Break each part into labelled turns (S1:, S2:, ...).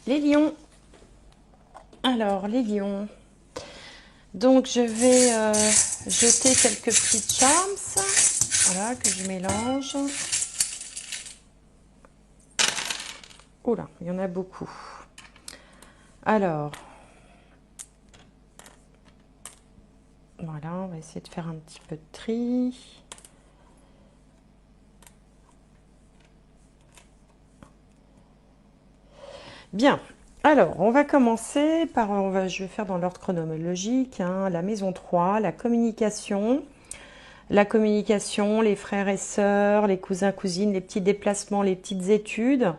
S1: Les lions. Alors, les lions. Donc, je vais jeter quelques petites charms. Voilà, que je mélange. Oula, il y en a beaucoup. Alors, voilà, on va essayer de faire un petit peu de tri. Bien, alors on va commencer par, je vais faire dans l'ordre chronologique, hein, la maison 3, la communication. La communication, les frères et sœurs, les cousins, cousines, les petits déplacements, les petites études.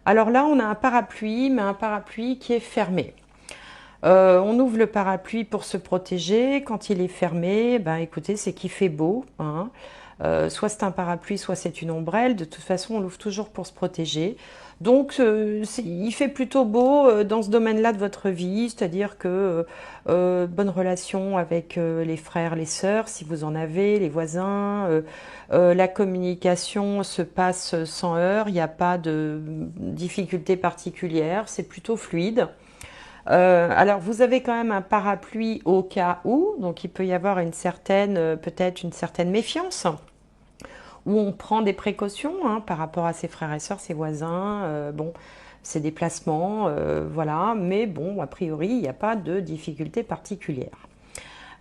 S1: Alors là, on a un parapluie, mais un parapluie qui est fermé. On ouvre le parapluie pour se protéger. Quand il est fermé, ben écoutez, c'est qu'il fait beau, hein. Soit c'est un parapluie, soit c'est une ombrelle. De toute façon, on l'ouvre toujours pour se protéger. Donc, il fait plutôt beau dans ce domaine-là de votre vie, c'est-à-dire que bonne relation avec les frères, les sœurs, si vous en avez, les voisins. La communication se passe sans heurts, il n'y a pas de difficulté particulière, c'est plutôt fluide. Alors, vous avez quand même un parapluie au cas où, donc il peut y avoir une certaine, peut-être une certaine méfiance, où on prend des précautions hein, par rapport à ses frères et sœurs, ses voisins, bon, ses déplacements, voilà, mais bon, a priori, il n'y a pas de difficulté particulière.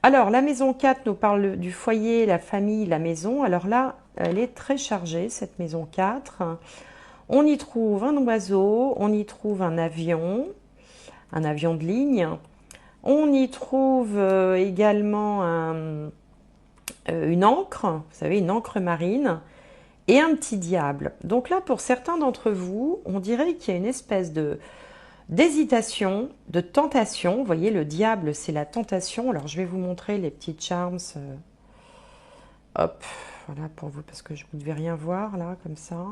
S1: Alors, la maison 4 nous parle du foyer, la famille, la maison. Alors là, elle est très chargée, cette maison 4. On y trouve un oiseau, on y trouve un avion de ligne. On y trouve également une encre, vous savez, une encre marine, et un petit diable. Donc là, pour certains d'entre vous, on dirait qu'il y a une espèce d'hésitation, de tentation. Vous voyez, le diable, c'est la tentation. Alors, je vais vous montrer les petites charms. Hop, voilà pour vous, parce que vous ne devez rien voir, là, comme ça.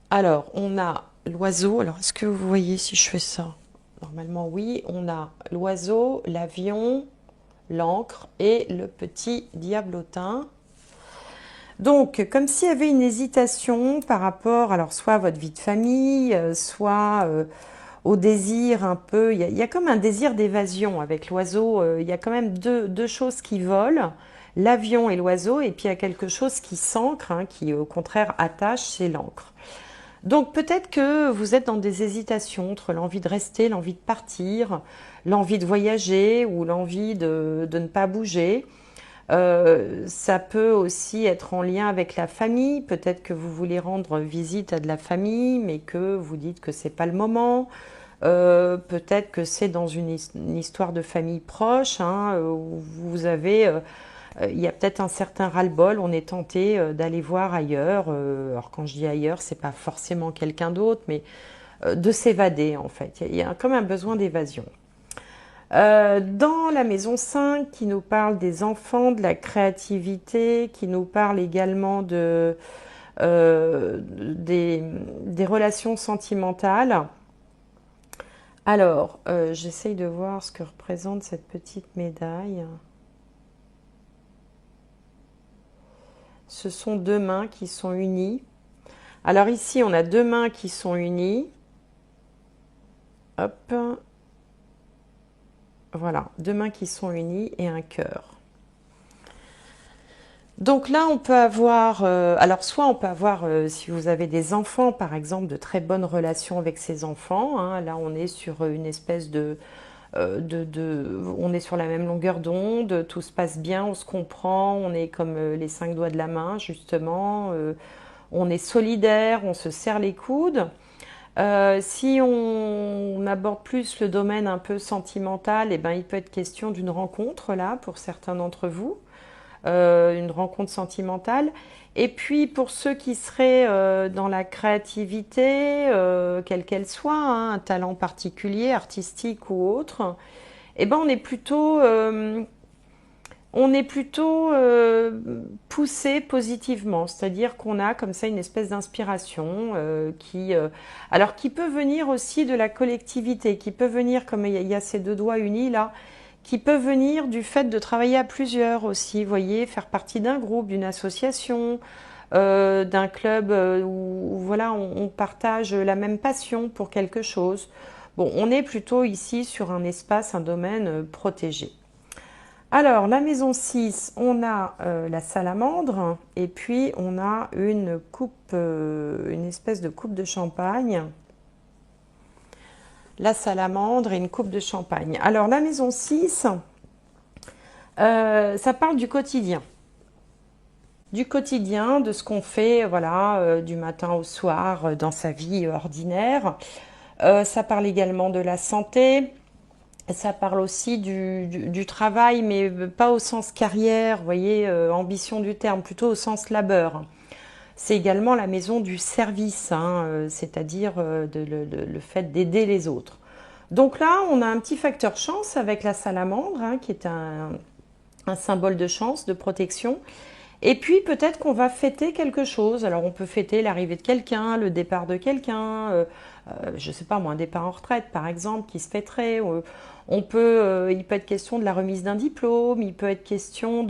S1: Alors, on a l'oiseau. Alors, est-ce que vous voyez si je fais ça? Normalement, oui. On a l'oiseau, l'avion, l'encre et le petit diablotin. Donc, comme s'il y avait une hésitation par rapport, alors soit à votre vie de famille, soit au désir un peu, il y a comme un désir d'évasion avec l'oiseau, il y a quand même deux choses qui volent, l'avion et l'oiseau, et puis il y a quelque chose qui s'ancre, hein, qui au contraire attache, c'est l'encre. Donc peut-être que vous êtes dans des hésitations entre l'envie de rester, l'envie de partir, l'envie de voyager ou l'envie de ne pas bouger. Ça peut aussi être en lien avec la famille. Peut-être que vous voulez rendre visite à de la famille, mais que vous dites que c'est pas le moment. Peut-être que c'est dans une histoire de famille proche, hein, où vous avez, il y a peut-être un certain ras-le-bol. On est tenté d'aller voir ailleurs. Alors quand je dis ailleurs, c'est pas forcément quelqu'un d'autre, mais de s'évader en fait. Il y a comme un besoin d'évasion. Dans la maison 5, qui nous parle des enfants, de la créativité, qui nous parle également des relations sentimentales. Alors, j'essaye de voir ce que représente cette petite médaille. Ce sont deux mains qui sont unies. Alors ici, on a deux mains qui sont unies. Hop. Voilà, deux mains qui sont unies et un cœur. Donc là, on peut avoir, alors soit on peut avoir, si vous avez des enfants, par exemple, de très bonnes relations avec ces enfants. Hein, là, on est sur une espèce on est sur la même longueur d'onde, tout se passe bien, on se comprend, on est comme les 5 doigts de la main, justement. On est solidaire, on se serre les coudes. Si on aborde plus le domaine un peu sentimental, eh ben, il peut être question d'une rencontre, là, pour certains d'entre vous. Une rencontre sentimentale. Et puis pour ceux qui seraient dans la créativité, quelle qu'elle soit, hein, un talent particulier, artistique ou autre, eh ben on est plutôt poussé positivement, c'est-à-dire qu'on a comme ça une espèce d'inspiration alors qui peut venir aussi de la collectivité, qui peut venir, comme il y a ces deux doigts unis là, qui peut venir du fait de travailler à plusieurs aussi, vous voyez, faire partie d'un groupe, d'une association, d'un club où, voilà, on partage la même passion pour quelque chose. Bon, on est plutôt ici sur un espace, un domaine protégé. Alors, la maison 6, on a la salamandre et puis on a une coupe, une espèce de coupe de champagne. La salamandre et une coupe de champagne. Alors, la maison 6, ça parle du quotidien. Du quotidien, de ce qu'on fait, voilà, du matin au soir dans sa vie ordinaire. Ça parle également de la santé. Ça parle aussi du travail, mais pas au sens carrière, vous voyez, ambition du terme, plutôt au sens labeur. C'est également la maison du service, hein, c'est-à-dire le fait d'aider les autres. Donc là, on a un petit facteur chance avec la salamandre, hein, qui est un symbole de chance, de protection. Et puis peut-être qu'on va fêter quelque chose. Alors on peut fêter l'arrivée de quelqu'un, le départ de quelqu'un, je ne sais pas moi, un départ en retraite par exemple qui se fêterait. Il peut être question de la remise d'un diplôme, il peut être question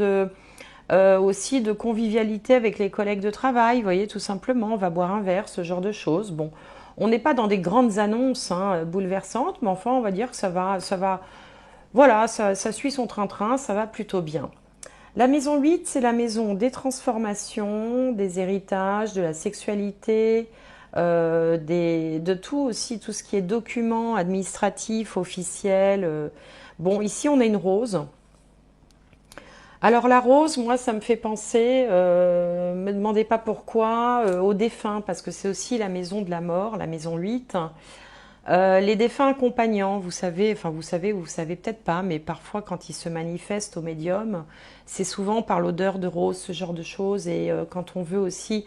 S1: aussi de convivialité avec les collègues de travail. Vous voyez, tout simplement, on va boire un verre, ce genre de choses. Bon, on n'est pas dans des grandes annonces hein, bouleversantes, mais enfin on va dire que voilà, ça suit son train-train, ça va plutôt bien. La maison 8, c'est la maison des transformations, des héritages, de la sexualité, de tout aussi, tout ce qui est documents administratifs, officiels. Bon, ici, on a une rose. Alors la rose, moi, ça me fait penser, me demandez pas pourquoi, aux défunts, parce que c'est aussi la maison de la mort, la maison 8. Les défunts accompagnants, vous savez, enfin vous savez peut-être pas, mais parfois quand ils se manifestent au médium, c'est souvent par l'odeur de rose, ce genre de choses. Et quand on veut aussi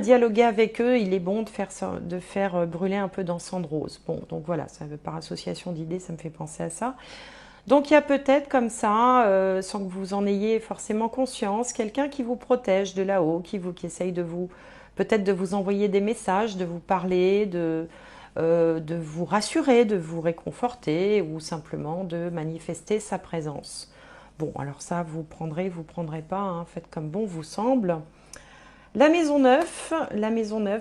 S1: dialoguer avec eux, il est bon de faire brûler un peu d'encens de rose. Bon, donc voilà, par association d'idées, ça me fait penser à ça. Donc il y a peut-être comme ça, sans que vous en ayez forcément conscience, quelqu'un qui vous protège de là-haut, qui essaye peut-être de vous envoyer des messages, de vous parler, de vous rassurer, de vous réconforter ou simplement de manifester sa présence. Bon, alors ça, vous prendrez pas, hein, faites comme bon vous semble. La maison 9,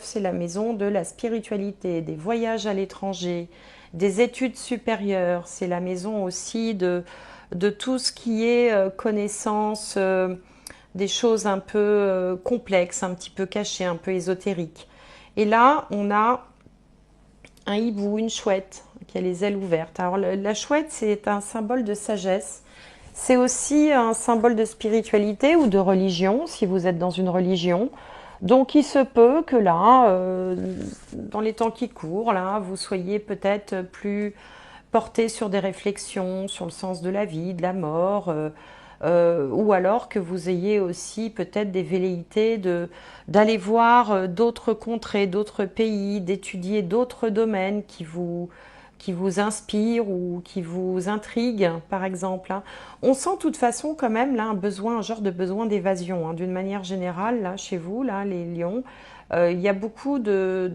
S1: c'est la maison de la spiritualité, des voyages à l'étranger, des études supérieures. C'est la maison aussi de tout ce qui est connaissance, des choses un peu complexes, un petit peu cachées, un peu ésotériques. Et là, on a un hibou, une chouette qui a les ailes ouvertes. Alors la chouette, c'est un symbole de sagesse. C'est aussi un symbole de spiritualité ou de religion, si vous êtes dans une religion. Donc il se peut que là, dans les temps qui courent, là, vous soyez peut-être plus porté sur des réflexions, sur le sens de la vie, de la mort, ou alors que vous ayez aussi peut-être des velléités d'aller voir d'autres contrées, d'autres pays, d'étudier d'autres domaines qui vous inspirent ou qui vous intriguent, par exemple. Hein. On sent de toute façon quand même là un genre de besoin d'évasion, hein, d'une manière générale, là, chez vous, là, les lions. Il y a beaucoup de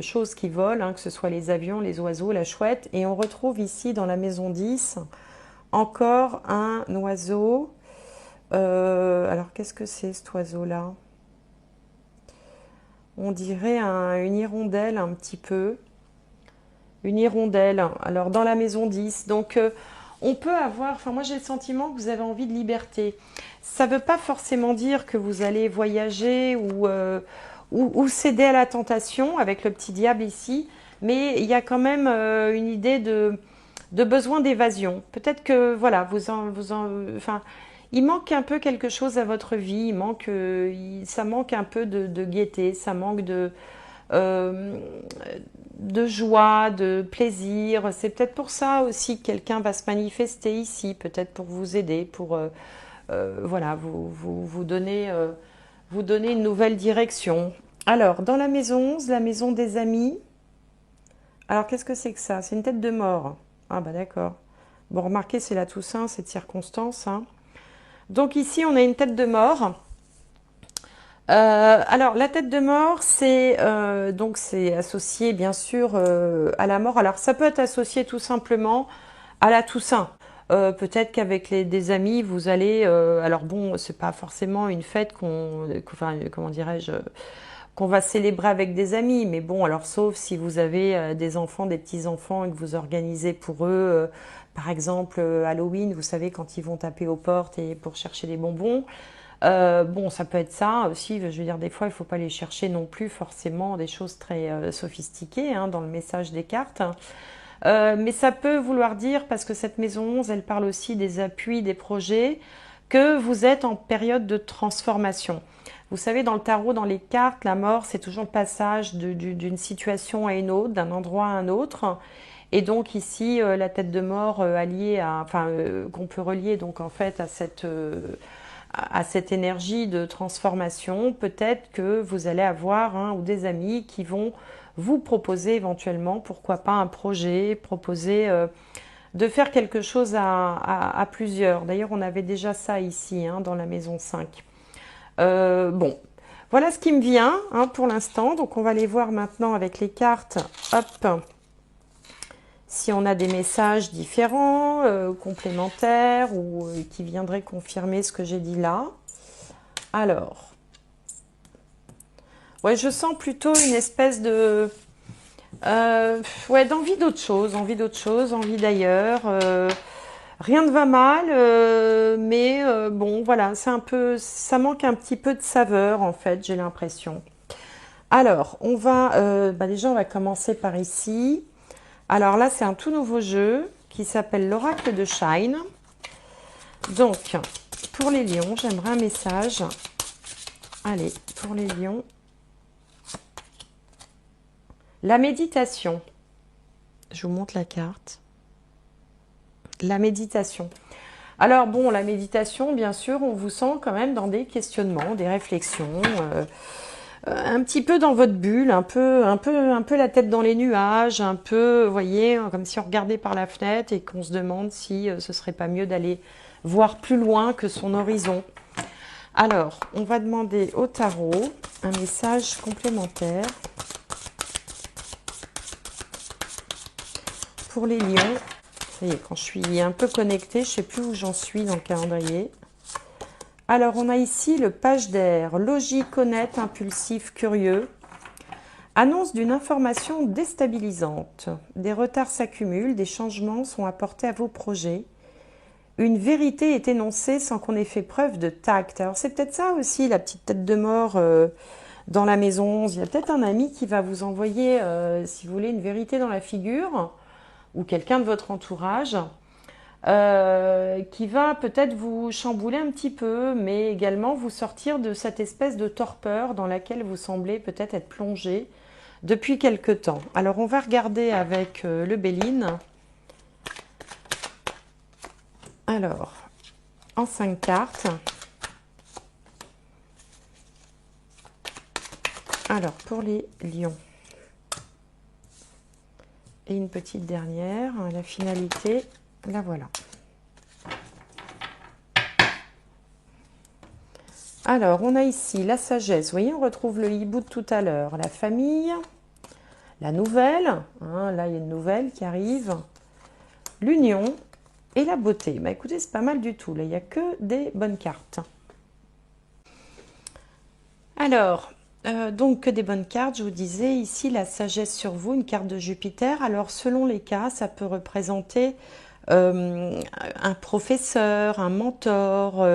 S1: choses qui volent, hein, que ce soit les avions, les oiseaux, la chouette. Et on retrouve ici dans la maison 10 encore un oiseau. Alors qu'est-ce que c'est cet oiseau-là? On dirait une hirondelle un petit peu. Une hirondelle. Alors dans la maison 10. Donc on peut avoir, enfin moi j'ai le sentiment que vous avez envie de liberté. Ça ne veut pas forcément dire que vous allez voyager ou céder à la tentation avec le petit diable ici, mais il y a quand même une idée de besoin d'évasion. Peut-être que voilà, enfin, il manque un peu quelque chose à votre vie, ça manque un peu de gaieté, ça manque euh, de joie, de plaisir. C'est peut-être pour ça aussi que quelqu'un va se manifester ici, peut-être pour vous aider, pour voilà, vous donner une nouvelle direction. Alors, dans la maison 11, la maison des amis. Alors, qu'est-ce que c'est que ça? C'est une tête de mort. Ah bah d'accord. Bon, remarquez, c'est la Toussaint, cette circonstance. Hein. Donc ici, on a une tête de mort. Alors, la tête de mort, c'est associé bien sûr à la mort. Alors, ça peut être associé tout simplement à la Toussaint. Peut-être qu'avec des amis, vous allez... alors bon, c'est pas forcément une fête enfin, comment dirais-je, qu'on va célébrer avec des amis. Mais bon, alors sauf si vous avez des enfants, des petits-enfants et que vous organisez pour eux, par exemple, Halloween, vous savez, quand ils vont taper aux portes et pour chercher des bonbons. Bon, ça peut être ça aussi. Je veux dire, des fois, il ne faut pas les chercher non plus forcément des choses très sophistiquées hein, dans le message des cartes. Mais ça peut vouloir dire, parce que cette maison 11, elle parle aussi des appuis, des projets, que vous êtes en période de transformation. Vous savez, dans le tarot, dans les cartes, la mort, c'est toujours le passage d'une situation à une autre, d'un endroit à un autre. Et donc ici, la tête de mort alliée à, enfin, qu'on peut relier donc en fait à cette énergie de transformation, peut-être que vous allez avoir un ou des amis qui vont vous proposer éventuellement, pourquoi pas un projet, proposer de faire quelque chose à plusieurs. D'ailleurs, on avait déjà ça ici, hein, dans la maison 5. Bon, voilà ce qui me vient hein, pour l'instant. Donc, on va aller voir maintenant avec les cartes. Hop, si on a des messages différents, complémentaires ou qui viendraient confirmer ce que j'ai dit là. Alors, ouais, je sens plutôt une espèce de... ouais, d'envie d'autre chose, envie d'ailleurs. Rien ne va mal, mais bon, voilà, c'est un peu... Ça manque un petit peu de saveur, en fait, j'ai l'impression. Alors, on va... déjà, on va commencer par ici. Alors là, c'est un tout nouveau jeu qui s'appelle l'Oracle de Shine. Donc, pour les lions, j'aimerais un message. Allez, pour les lions. La méditation. Je vous montre la carte. La méditation. Alors bon, la méditation, bien sûr, on vous sent quand même dans des questionnements, des réflexions, un petit peu dans votre bulle, un peu la tête dans les nuages, un peu, vous voyez, comme si on regardait par la fenêtre et qu'on se demande si ce serait pas mieux d'aller voir plus loin que son horizon. Alors, on va demander au tarot un message complémentaire pour les lions. Ça y est, quand je suis un peu connectée, je ne sais plus où j'en suis dans le calendrier. Alors, on a ici le page d'air, logique, honnête, impulsif, curieux. Annonce d'une information déstabilisante. Des retards s'accumulent, des changements sont apportés à vos projets. Une vérité est énoncée sans qu'on ait fait preuve de tact. Alors, c'est peut-être ça aussi, la petite tête de mort dans la maison 11. Il y a peut-être un ami qui va vous envoyer, si vous voulez, une vérité dans la figure, ou quelqu'un de votre entourage, qui va peut-être vous chambouler un petit peu, mais également vous sortir de cette espèce de torpeur dans laquelle vous semblez peut-être être plongé depuis quelque temps. Alors, on va regarder avec le Béline. Alors, en 5 cartes. Alors, pour les lions. Et une petite dernière, la finalité, la voilà. Alors, on a ici la sagesse. Vous voyez, on retrouve le hibou de tout à l'heure. La famille, la nouvelle. Hein, là, il y a une nouvelle qui arrive. L'union et la beauté. Bah, écoutez, c'est pas mal du tout. Là, il n'y a que des bonnes cartes. Alors, donc que des bonnes cartes. Je vous disais ici la sagesse sur vous, une carte de Jupiter. Alors, selon les cas, ça peut représenter un professeur, un mentor,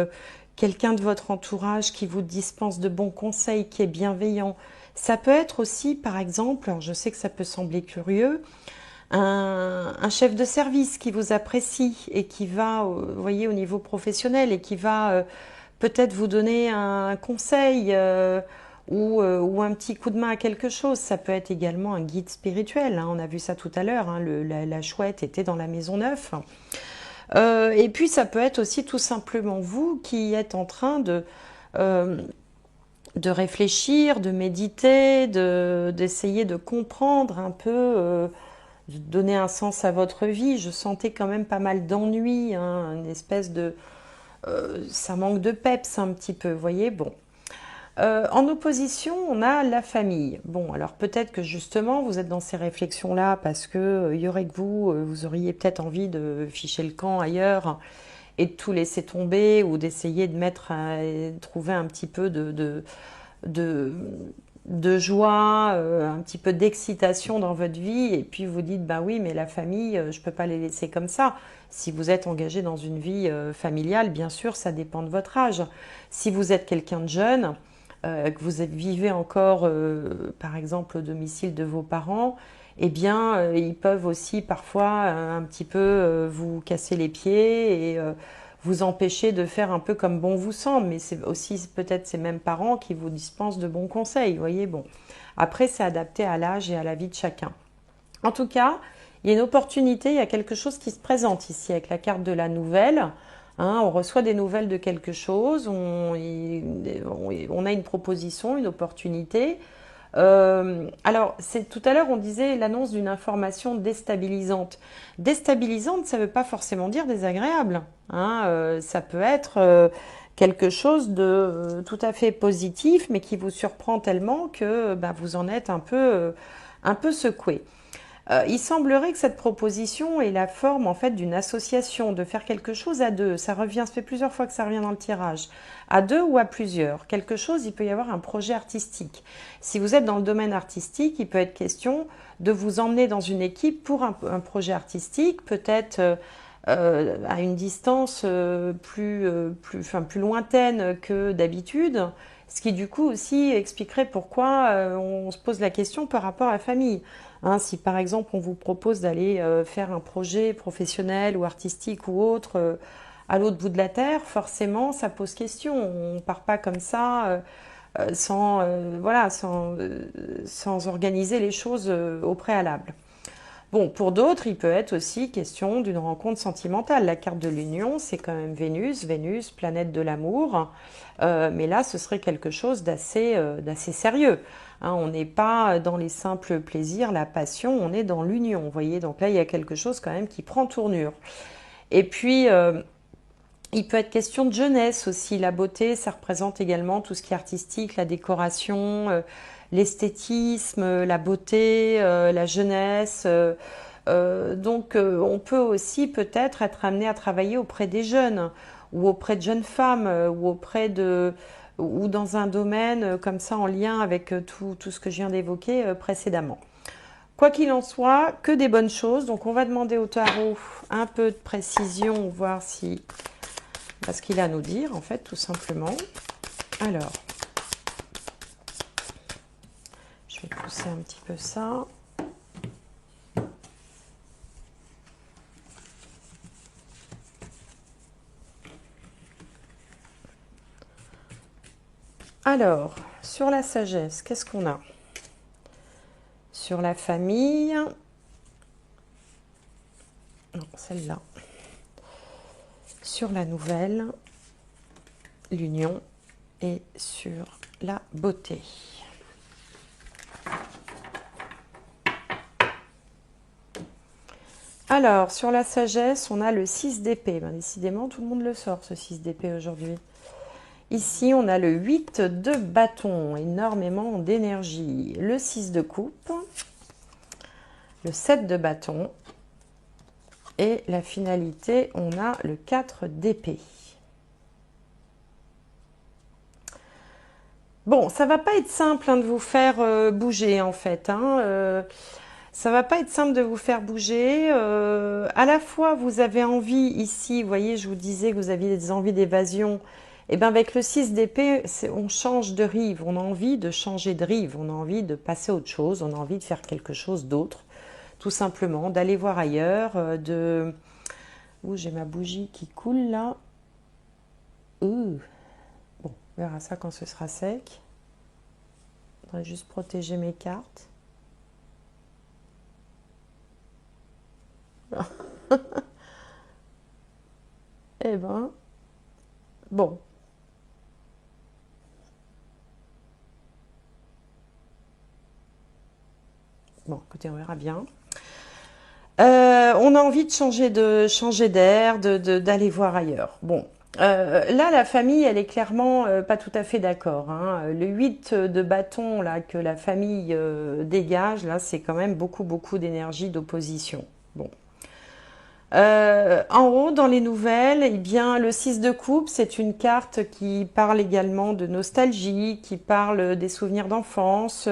S1: quelqu'un de votre entourage qui vous dispense de bons conseils, qui est bienveillant. Ça peut être aussi, par exemple, alors je sais que ça peut sembler curieux, un chef de service qui vous apprécie et qui va, vous voyez, au niveau professionnel et qui va peut-être vous donner un conseil ou un petit coup de main à quelque chose. Ça peut être également un guide spirituel. Hein, on a vu ça tout à l'heure. Hein, la chouette était dans la maison 9. Et puis ça peut être aussi tout simplement vous qui êtes en train de réfléchir, de méditer, d'essayer de comprendre un peu, de donner un sens à votre vie. Je sentais quand même pas mal d'ennui, hein, une espèce de... ça manque de peps un petit peu, vous voyez, bon. En opposition, on a la famille. Bon, alors peut-être que justement, vous êtes dans ces réflexions-là parce que il y aurait que vous, vous auriez peut-être envie de ficher le camp ailleurs et de tout laisser tomber ou d'essayer de trouver un petit peu de, de joie, un petit peu d'excitation dans votre vie, et puis vous dites, bah oui, mais la famille, je peux pas les laisser comme ça. Si vous êtes engagé dans une vie familiale, bien sûr, ça dépend de votre âge. Si vous êtes quelqu'un de jeune, que vivez encore, par exemple, au domicile de vos parents, eh bien, ils peuvent aussi parfois un petit peu vous casser les pieds et vous empêcher de faire un peu comme bon vous semble. Mais c'est aussi peut-être ces mêmes parents qui vous dispensent de bons conseils. Vous voyez, bon. Après, c'est adapté à l'âge et à la vie de chacun. En tout cas, il y a une opportunité, il y a quelque chose qui se présente ici avec la carte de la nouvelle. Hein, on reçoit des nouvelles de quelque chose, on a une proposition, une opportunité. Alors, tout à l'heure, on disait l'annonce d'une information déstabilisante. Déstabilisante, ça ne veut pas forcément dire désagréable. Hein, ça peut être quelque chose de tout à fait positif, mais qui vous surprend tellement que bah, vous en êtes un peu secoué. Il semblerait que cette proposition ait la forme en fait d'une association, de faire quelque chose à deux. Ça fait plusieurs fois que ça revient dans le tirage. À deux ou à plusieurs. Quelque chose, il peut y avoir un projet artistique. Si vous êtes dans le domaine artistique, il peut être question de vous emmener dans une équipe pour un projet artistique, peut-être à une distance plus lointaine que d'habitude. Ce qui du coup aussi expliquerait pourquoi on se pose la question par rapport à la famille. Hein, si par exemple on vous propose d'aller faire un projet professionnel ou artistique ou autre à l'autre bout de la terre, forcément ça pose question. On ne part pas comme ça sans organiser les choses au préalable. Bon, pour d'autres, il peut être aussi question d'une rencontre sentimentale. La carte de l'union, c'est quand même Vénus, planète de l'amour. Mais là, ce serait quelque chose d'assez sérieux. Hein, on n'est pas dans les simples plaisirs, la passion, on est dans l'union. Vous voyez, donc là, il y a quelque chose quand même qui prend tournure. Et puis, il peut être question de jeunesse aussi. La beauté, ça représente également tout ce qui est artistique, la décoration, l'esthétisme, la beauté, la jeunesse. Donc, on peut aussi peut-être être amené à travailler auprès des jeunes ou auprès de jeunes femmes ou dans un domaine comme ça en lien avec tout ce que je viens d'évoquer précédemment. Quoi qu'il en soit, que des bonnes choses. Donc, on va demander au tarot un peu de précision, voir ce qu'il a à nous dire, en fait, tout simplement. Alors, je vais pousser un petit peu ça. Alors, sur la sagesse, qu'est-ce qu'on a? Sur la famille, non, celle-là. Sur la nouvelle, l'union, et sur la beauté. Alors, sur la sagesse, on a le 6 d'épée. Ben, décidément, tout le monde le sort, ce 6 d'épée aujourd'hui. Ici, on a le 8 de bâton, énormément d'énergie. Le 6 de coupe, le 7 de bâton. Et la finalité, on a le 4 d'épée. Bon, ça va pas être simple de vous faire bouger en fait. Ça va pas être simple de vous faire bouger. À la fois, vous avez envie ici, vous voyez, je vous disais que vous aviez des envies d'évasion. Et bien avec le 6 d'épée, on change de rive. On a envie de changer de rive. On a envie de passer à autre chose. On a envie de faire quelque chose d'autre. Tout simplement, d'aller voir ailleurs. Ouh, j'ai ma bougie qui coule là. Ouh. Bon, on verra ça quand ce sera sec. Je voudrais juste protéger mes cartes. Eh ben, bon. Bon, écoutez, on verra bien. On a envie de changer d'air, d'aller voir ailleurs. Bon, Là, la famille, elle est clairement pas tout à fait d'accord, hein. Le 8 de bâton là, que la famille dégage, là, c'est quand même beaucoup, beaucoup d'énergie d'opposition. Bon. En haut, dans les nouvelles, eh bien, le 6 de coupe, c'est une carte qui parle également de nostalgie, qui parle des souvenirs d'enfance,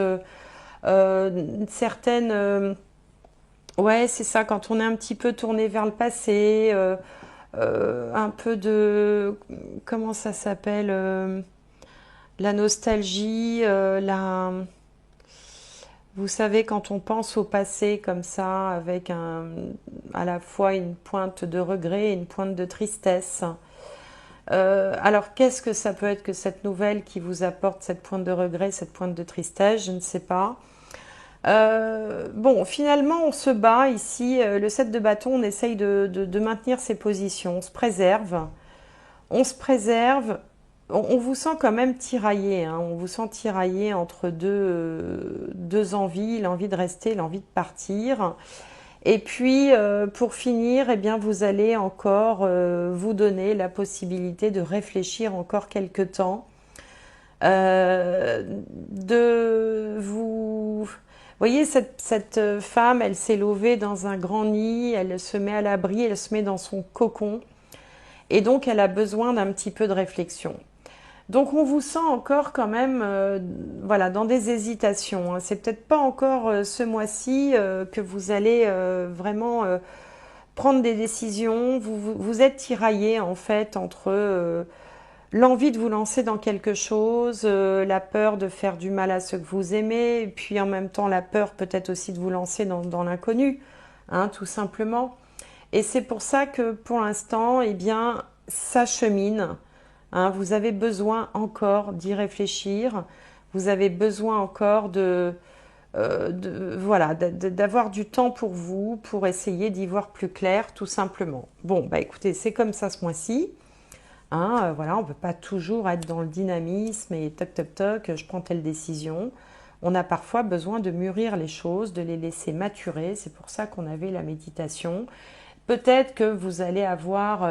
S1: certaines... ouais, c'est ça, quand on est un petit peu tourné vers le passé, un peu de... Comment ça s'appelle la nostalgie, vous savez, quand on pense au passé comme ça, avec à la fois une pointe de regret et une pointe de tristesse. Alors, qu'est-ce que ça peut être que cette nouvelle qui vous apporte cette pointe de regret, cette pointe de tristesse? Je ne sais pas. Bon, finalement, on se bat ici. Le 7 de bâton, on essaye de maintenir ses positions. On se préserve. On se préserve. On vous sent quand même tiraillé, hein. On vous sent tiraillé entre deux envies, l'envie de rester, l'envie de partir. Et puis, pour finir, eh bien, vous allez encore vous donner la possibilité de réfléchir encore quelque temps, de vous... Vous voyez, cette femme, elle s'est levée dans un grand nid, elle se met à l'abri, elle se met dans son cocon, et donc elle a besoin d'un petit peu de réflexion. Donc on vous sent encore quand même voilà, dans des hésitations, hein. C'est peut-être pas encore ce mois-ci que vous allez vraiment prendre des décisions. Vous êtes tiraillé en fait entre l'envie de vous lancer dans quelque chose, la peur de faire du mal à ceux que vous aimez, et puis en même temps la peur peut-être aussi de vous lancer dans l'inconnu, hein, tout simplement. Et c'est pour ça que pour l'instant, eh bien, ça chemine. Hein, vous avez besoin encore d'y réfléchir. Vous avez besoin encore voilà, d'avoir du temps pour vous, pour essayer d'y voir plus clair, tout simplement. Bon, bah écoutez, c'est comme ça ce mois-ci. Hein, voilà, on ne peut pas toujours être dans le dynamisme et toc toc toc, je prends telle décision. On a parfois besoin de mûrir les choses, de les laisser maturer. C'est pour ça qu'on avait la méditation. Peut-être que vous allez avoir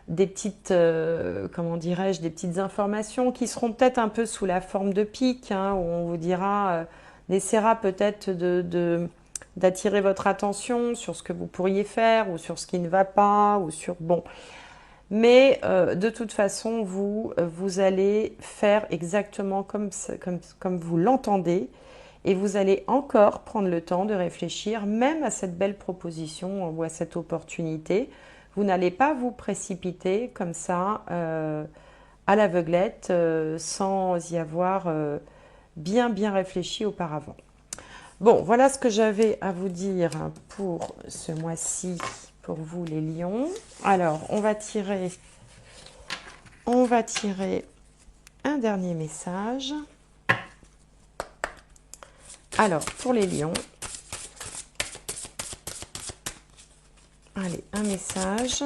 S1: des petites, comment dirais-je, des petites informations qui seront peut-être un peu sous la forme de pics, hein, où on vous dira, on essaiera peut-être d'attirer votre attention sur ce que vous pourriez faire ou sur ce qui ne va pas ou sur bon. Mais de toute façon, vous allez faire exactement comme vous l'entendez et vous allez encore prendre le temps de réfléchir même à cette belle proposition ou à cette opportunité. Vous n'allez pas vous précipiter comme ça à l'aveuglette sans y avoir bien réfléchi auparavant. Bon, voilà ce que j'avais à vous dire pour ce mois-ci, pour vous les lions. Alors, on va tirer un dernier message. Alors, pour les lions, allez, un message.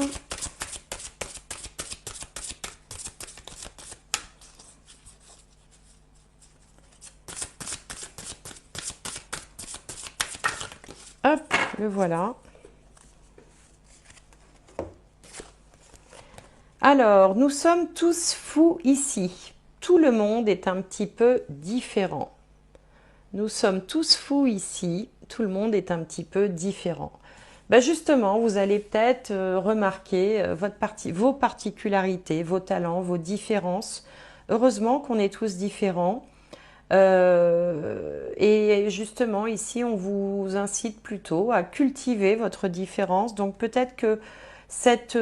S1: Hop, le voilà. Alors, nous sommes tous fous ici. Tout le monde est un petit peu différent. Nous sommes tous fous ici. Tout le monde est un petit peu différent. Ben justement, vous allez peut-être remarquer vos particularités, vos talents, vos différences. Heureusement qu'on est tous différents. Et justement, ici, on vous incite plutôt à cultiver votre différence. Donc peut-être que cette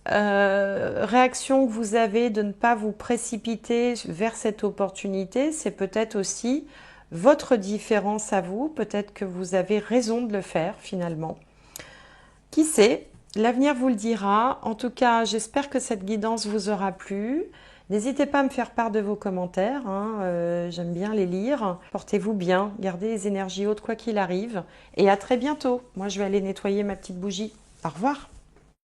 S1: réaction que vous avez de ne pas vous précipiter vers cette opportunité, c'est peut-être aussi votre différence à vous. Peut-être que vous avez raison de le faire finalement. Qui sait? L'avenir vous le dira. En tout cas, j'espère que cette guidance vous aura plu. N'hésitez pas à me faire part de vos commentaires, hein, j'aime bien les lire. Portez-vous bien, gardez les énergies hautes quoi qu'il arrive. Et à très bientôt. Moi, je vais aller nettoyer ma petite bougie. Au revoir.